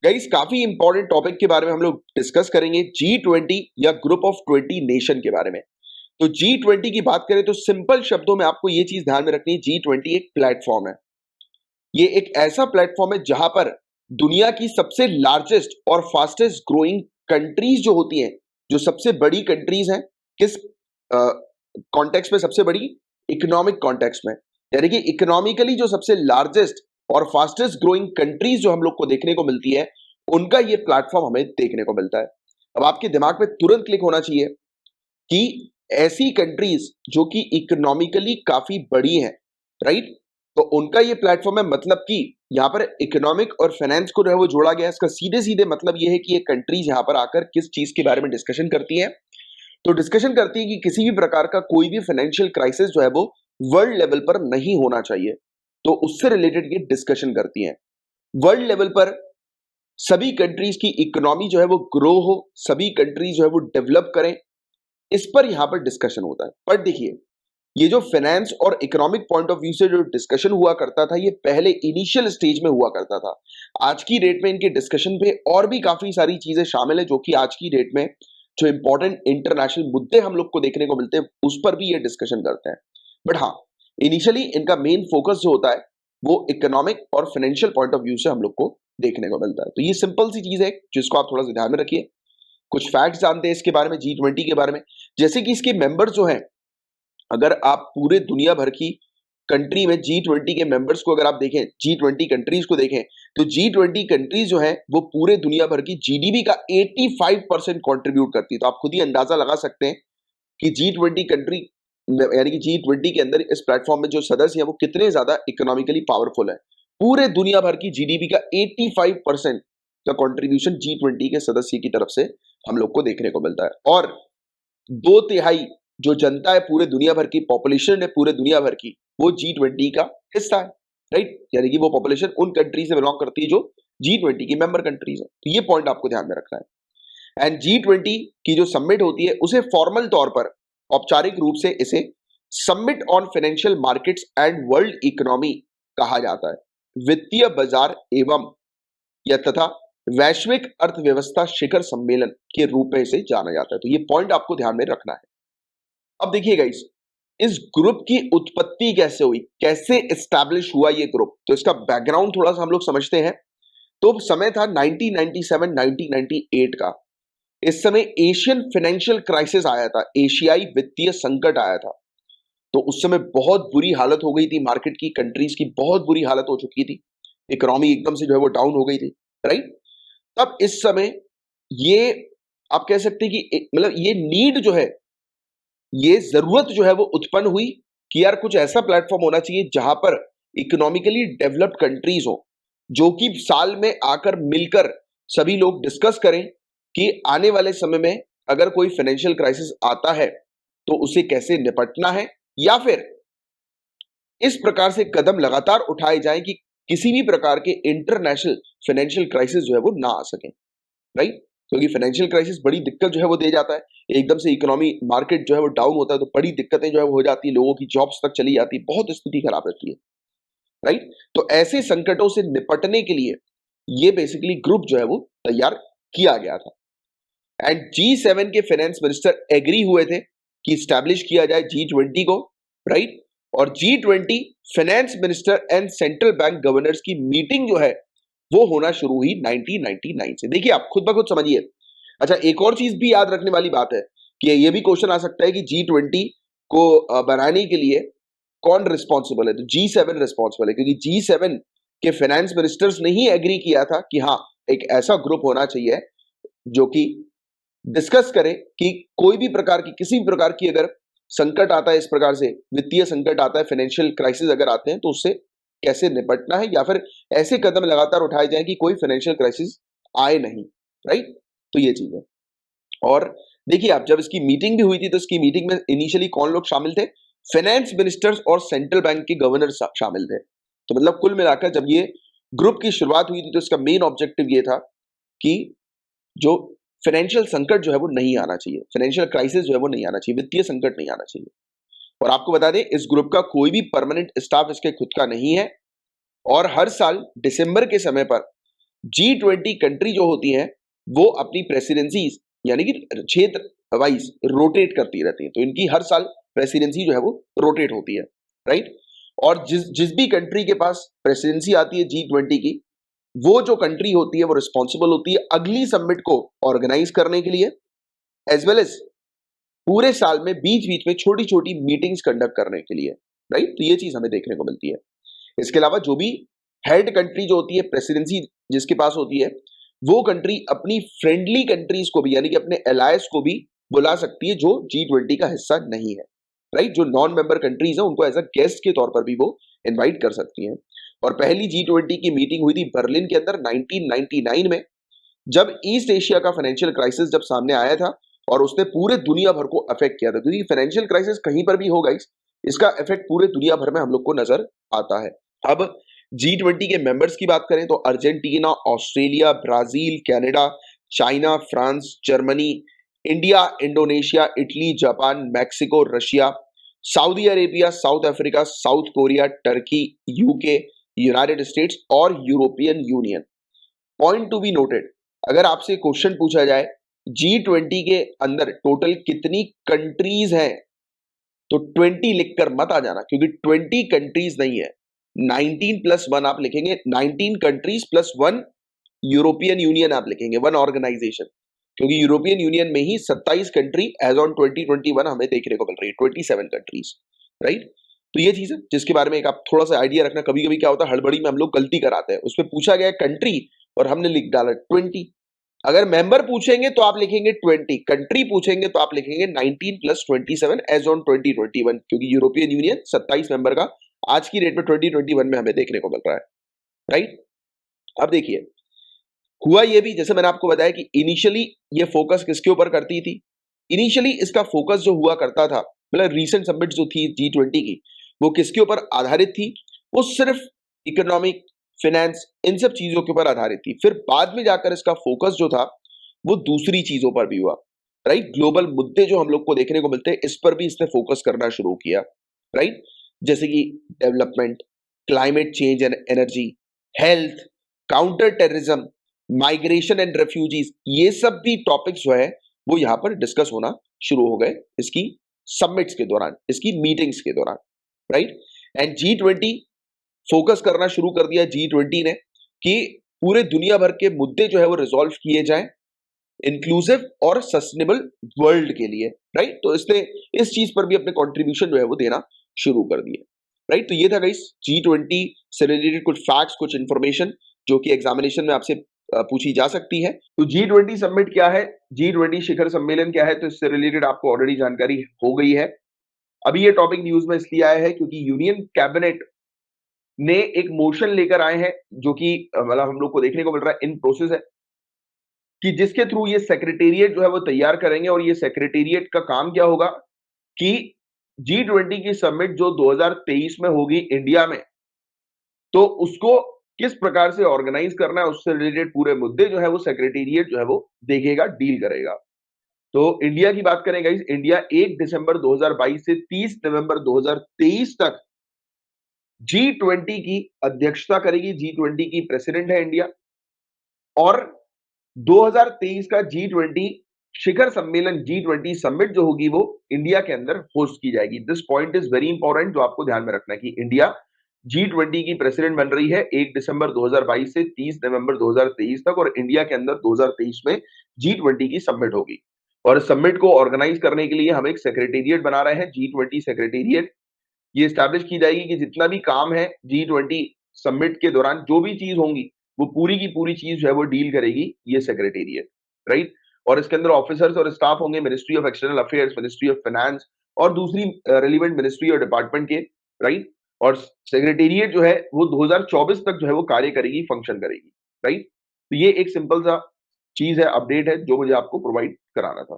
Guys काफी important topic के बारे में हम लोग डिस्कस करेंगे, G20 या ग्रुप ऑफ 20 नेशन के बारे में। तो G20 की बात करें तो सिंपल शब्दों में आपको ये चीज ध्यान में रखनी है, G20 एक प्लेटफॉर्म है। ये एक ऐसा प्लेटफॉर्म है जहां पर दुनिया की सबसे लार्जेस्ट और फास्टेस्ट ग्रोइंग कंट्रीज जो होती हैं, जो सबसे बड़ी कंट्रीज हैं, किस कॉन्टेक्स्ट में सबसे बड़ी? इकोनॉमिक कॉन्टेक्स्ट में, यानी कि इकोनॉमिकली जो सबसे लार्जेस्ट और फास्टेस्ट ग्रोइंग कंट्रीज जो हम लोग को देखने को मिलती है, उनका ये प्लेटफॉर्म हमें देखने को मिलता है। अब आपके दिमाग में तुरंत क्लिक होना चाहिए कि ऐसी कंट्रीज जो कि इकोनॉमिकली काफी बड़ी हैं, राइट, तो उनका ये प्लेटफॉर्म है। मतलब कि यहाँ पर इकोनॉमिक और फाइनेंस को जो है वो जोड़ा गया है। इसका सीधे सीधे मतलब ये है कि ये कंट्रीज यहाँ पर आकर किस चीज के बारे में डिस्कशन करती है? तो डिस्कशन करती है कि किसी भी प्रकार का कोई भी फाइनेंशियल क्राइसिस जो है वो वर्ल्ड लेवल पर नहीं होना चाहिए, तो उससे रिलेटेड ये डिस्कशन करती हैं। वर्ल्ड लेवल पर सभी कंट्रीज की इकोनॉमी जो है वो ग्रो हो, सभी कंट्रीज जो है वो डेवलप करें, इस पर यहां पर डिस्कशन होता है। पर देखिए, ये जो फाइनेंस और इकोनॉमिक पॉइंट ऑफ व्यू से जो डिस्कशन हुआ करता था, ये पहले इनिशियल स्टेज में हुआ करता था। आज की डेट में इनके डिस्कशन पे और भी काफी सारी चीजें शामिल है, जो कि आज की डेट में जो इंपॉर्टेंट इंटरनेशनल मुद्दे हम लोग को देखने को मिलते हैं, उस पर भी ये डिस्कशन करते हैं। बट हाँ, इनिशियली इनका मेन फोकस जो होता है वो इकोनॉमिक और फाइनेंशियल पॉइंट ऑफ व्यू से हम लोग को देखने को मिलता है। तो ये सिंपल सी चीज है जिसको आप थोड़ा सा ध्यान में रखिए। कुछ फैक्ट्स जानते हैं इसके बारे में, G20 के बारे में, जैसे कि इसके मेंबर जो हैं, अगर आप पूरे दुनिया भर की कंट्री में G20 के मेंबर्स को अगर आप देखें, G20 कंट्रीज को देखें, तो G20 कंट्रीज जो है वो पूरे दुनिया भर की जीडीपी का 85% कंट्रीब्यूट करती है। तो आप खुद ही अंदाजा लगा सकते हैं कि G20 कंट्री यानी कि G20 के अंदर इस प्लेटफॉर्म में जो सदस्य हैं वो कितने ज्यादा इकोनॉमिकली पावरफुल है। पूरे दुनिया भर की जीडीपी का 85% का कंट्रीब्यूशन G20 के सदस्य की तरफ से हम लोग को देखने को मिलता है। और 2/3 जो जनता है पूरे दुनिया भर की, पॉपुलेशन है पूरे दुनिया भर की, वो G20 का हिस्सा है, राइट, यानी कि वो पॉपुलेशन उन कंट्री से बिलोंग करती है जो G20 की मेंबर कंट्रीज है। तो ये पॉइंट आपको ध्यान में रखना है। एंड G20 की जो समिट होती है उसे फॉर्मल तौर पर, औपचारिक रूप से इसे summit on financial markets and world economy कहा जाता है। वित्तीय बाजार एवं या तथा वैश्विक अर्थव्यवस्था शिखर सम्मेलन के रूप में इसे जाना जाता है। तो ये पॉइंट आपको ध्यान में रखना है। अब देखिए गाइस, इस ग्रुप की उत्पत्ति कैसे हुई, कैसे एस्टैब्लिश हुआ ये ग्रुप, तो इसका बैकग्राउंड थोड़ा सा हम लोग समझते हैं। तो समय था 1997-1998 का। इस समय एशियन फाइनेंशियल क्राइसिस आया था, एशियाई वित्तीय संकट आया था। तो उस समय बहुत बुरी हालत हो गई थी मार्केट की, कंट्रीज की बहुत बुरी हालत हो चुकी थी, इकोनॉमी एकदम से जो है वो डाउन हो गई थी, राइट। तब इस समय ये आप कह सकते हैं कि मतलब ये नीड जो है, ये जरूरत जो है वो उत्पन्न हुई कि यार कुछ ऐसा प्लेटफॉर्म होना चाहिए जहां पर इकोनॉमिकली डेवलप्ड कंट्रीज हो, जो कि साल में आकर मिलकर सभी लोग डिस्कस करें कि आने वाले समय में अगर कोई फाइनेंशियल क्राइसिस आता है तो उसे कैसे निपटना है, या फिर इस प्रकार से कदम लगातार उठाए जाएं कि किसी भी प्रकार के इंटरनेशनल फाइनेंशियल क्राइसिस जो है वो ना आ सके, राइट। क्योंकि फाइनेंशियल क्राइसिस बड़ी दिक्कत जो है वो दे जाता है, एकदम से इकोनॉमी मार्केट जो है वो डाउन होता है तो बड़ी दिक्कतें जो है वो हो जाती है, लोगों की जॉब्स तक चली जाती है, बहुत स्थिति खराब रहती है, राइट। तो ऐसे संकटों से निपटने के लिए ये बेसिकली ग्रुप जो है वो तैयार किया गया था। एंड G7 के फाइनेंस मिनिस्टर एग्री हुए थे कि स्टैब्लिश किया जाए G20 को, राइट। और G20 finance minister and central bank governors की मीटिंग जो है वो होना शुरू हुई 1999 से। देखिए आप खुद ब खुद समझिए। अच्छा, एक और चीज भी याद रखने वाली बात है कि ये भी क्वेश्चन आ सकता है कि G20 को बनाने के लिए कौन रिस्पॉन्सिबल है? तो G7 रिस्पॉन्सिबल है, क्योंकि G7 के फाइनेंस मिनिस्टर्स ने ही एग्री किया था कि हाँ, एक ऐसा ग्रुप होना चाहिए जो कि डिस्कस करे कि कोई भी प्रकार की, किसी भी प्रकार की अगर संकट आता है, इस प्रकार से वित्तीय संकट आता है, फाइनेंशियल क्राइसिस अगर आते हैं, तो उससे कैसे निपटना है, या फिर ऐसे कदम लगातार उठाए जाएं कि कोई फाइनेंशियल क्राइसिस आए नहीं, राइट। तो ये चीज है। और देखिए आप, जब इसकी मीटिंग भी हुई थी तो इसकी मीटिंग में इनिशियली कौन लोग शामिल थे? फाइनेंस मिनिस्टर्स और सेंट्रल बैंक के गवर्नर शामिल थे। तो मतलब कुल मिलाकर जब ये ग्रुप की शुरुआत हुई थी तो इसका मेन ऑब्जेक्टिव ये था कि जो फाइनेंशियल संकट जो है वो नहीं आना चाहिए, फाइनेंशियल क्राइसिस जो है वो नहीं आना चाहिए, वित्तीय संकट नहीं आना चाहिए। और आपको बता दें, इस ग्रुप का कोई भी परमानेंट स्टाफ इसके खुद का नहीं है। और हर साल दिसंबर के समय पर G20 कंट्री जो होती हैं वो अपनी प्रेसिडेंसीज यानी कि क्षेत्र वाइज रोटेट करती रहती हैं, तो इनकी हर साल प्रेसिडेंसी जो है वो रोटेट होती है, राइट। और जिस जिस भी कंट्री के पास प्रेसिडेंसी आती है G20 की, वो जो कंट्री होती है वो रिस्पॉन्सिबल होती है अगली समिट को ऑर्गेनाइज करने के लिए, एज वेल एज पूरे साल में बीच बीच में छोटी छोटी मीटिंग्स कंडक्ट करने के लिए, राइट। तो ये चीज हमें देखने को मिलती है। इसके अलावा जो भी हेड कंट्री जो होती है, प्रेसिडेंसी जिसके पास होती है, वो कंट्री अपनी फ्रेंडली कंट्रीज को भी यानी कि अपने एलायंस को भी बुला सकती है जो G20 का हिस्सा नहीं है, राइट। जो नॉन मेंबर कंट्रीज है उनको एज अ गेस्ट के तौर पर भी वो इनवाइट कर सकती हैं। और पहली G20 की मीटिंग हुई थी बर्लिन के अंदर 1999 में, जब ईस्ट एशिया का फाइनेंशियल क्राइसिस जब सामने आया था और उसने पूरे दुनिया भर को अफेक्ट किया था, क्योंकि फाइनेंशियल क्राइसिस कहीं पर भी होगा इसका इफेक्ट पूरे दुनिया भर में हम लोग को नजर आता है। अब G20 के मेंबर्स की बात करें तो Argentina, Australia, Brazil, Canada, China, France, Germany, India, Indonesia, Italy, Japan, Mexico, Russia, Saudi Arabia, South Africa, South Korea, Turkey, UK, United States और European Union. Point to be noted, अगर आपसे question पूछा जाए G20 के अंदर total कितनी countries हैं, तो 20 लिखकर मत आ जाना, क्योंकि 20 कंट्रीज नहीं है, 19 प्लस 1 आप लिखेंगे, 19 कंट्रीज प्लस 1 यूरोपियन यूनियन आप लिखेंगे, वन ऑर्गेनाइजेशन, क्योंकि यूरोपियन यूनियन में ही 27 कंट्री एज ऑन 2021 हमें देखने को मिल रही है, 27 कंट्रीज, राइट। तो ये चीज है जिसके बारे में एक आप थोड़ा सा आइडिया रखना। कभी कभी क्या होता है, हड़बड़ी में हम लोग गलती कराते हैं, उसमें पूछा गया कंट्री और हमने लिख डाला 20। अगर मेंबर पूछेंगे तो आप लिखेंगे 20, कंट्री पूछेंगे तो आप लिखेंगे 19 प्लस 27 एज ऑन 2021, क्योंकि यूरोपियन यूनियन 27 मेंबर का आज की डेट में 2021 में हमें देखने को मिल रहा है, राइट। अब देखिए, हुआ ये भी, जैसे मैंने आपको बताया कि इनिशियली ये फोकस किसके ऊपर करती थी। इनिशियली इसका फोकस जो हुआ करता था, मतलब रीसेंट समिट जो थी G20 की, वो किसके ऊपर आधारित थी, वो सिर्फ इकोनॉमिक, फाइनेंस, इन सब चीजों के ऊपर आधारित थी। फिर बाद में जाकर इसका फोकस जो था वो दूसरी चीजों पर भी हुआ, राइट। ग्लोबल मुद्दे जो हम लोग को देखने को मिलते हैं, इस पर भी इसने फोकस करना शुरू किया, राइट। जैसे कि development, climate change and energy, health, counter terrorism, migration and refugees, ये सब भी टॉपिक्स जो है वो यहां पर डिस्कस होना शुरू हो गए इसकी समिट्स के दौरान, इसकी मीटिंग्स के दौरान, राइट। एंड G20 फोकस करना शुरू कर दिया G20 ने कि पूरे दुनिया भर के मुद्दे जो है वो रिजॉल्व किए जाएं इंक्लूसिव और सस्टेनेबल वर्ल्ड के लिए, राइट। तो इसने इस चीज पर भी अपने कंट्रीब्यूशन जो है वो देना शुरू कर दिए, राइट। तो ये था गाइस G20 से रिलेटेड कुछ फैक्ट्स, कुछ इंफॉर्मेशन जो कि एग्जामिनेशन में आपसे पूछी जा सकती है। तो G20 समिट क्या है, G20 शिखर सम्मेलन क्या है, तो इससे रिलेटेड आपको ऑलरेडी जानकारी हो गई है। अभी ये टॉपिक न्यूज में इसलिए आया है क्योंकि यूनियन कैबिनेट ने एक मोशन लेकर आए हैं, जो कि मतलब हम लोग को देखने को मिल रहा है इन प्रोसेस है, कि जिसके थ्रू ये सेक्रेटेरिएट जो है वो तैयार करेंगे। और ये सेक्रेटेरिएट का काम क्या होगा कि G20 की समिट जो 2023 में होगी इंडिया में, तो उसको किस प्रकार से ऑर्गेनाइज करना है, उससे रिलेटेड पूरे मुद्दे जो है वो सेक्रेटेरिएट जो है वो देखेगा, डील करेगा। तो इंडिया की बात करें गाइस, इंडिया 1 दिसंबर 2022 से 30 नवंबर 2023 तक G20 की अध्यक्षता करेगी। G20 की प्रेसिडेंट है इंडिया। और 2023 का G20 शिखर सम्मेलन, G20 समिट जो होगी वो इंडिया के अंदर होस्ट की जाएगी। This point is very important, जो आपको ध्यान में रखना है कि इंडिया G20 की प्रेसिडेंट बन रही है 1 दिसंबर 2022 से 30 नवंबर 2023 तक, और इंडिया के अंदर 2023 में G20 की समिट होगी। और इस समिट को ऑर्गेनाइज करने के लिए हम एक सेक्रेटेरिएट बना रहे हैं, G20 सेक्रेटेरिएट। ये स्टैब्लिश की जाएगी कि जितना भी काम है G20 समिट के दौरान, जो भी चीज होंगी, वो पूरी की पूरी चीज जो है वो डील करेगी ये सेक्रेटेरिएट, राइट। और इसके अंदर ऑफिसर्स और स्टाफ होंगे ministry of external affairs, ministry of finance और दूसरी रिलेवेंट मिनिस्ट्री और डिपार्टमेंट के, राइट। और सेक्रेटेरिएट जो है वो 2024 तक जो है वो कार्य करेगी, फंक्शन करेगी, राइट। तो ये एक सिंपल सा चीज है, अपडेट है जो मुझे आपको प्रोवाइड कराना था।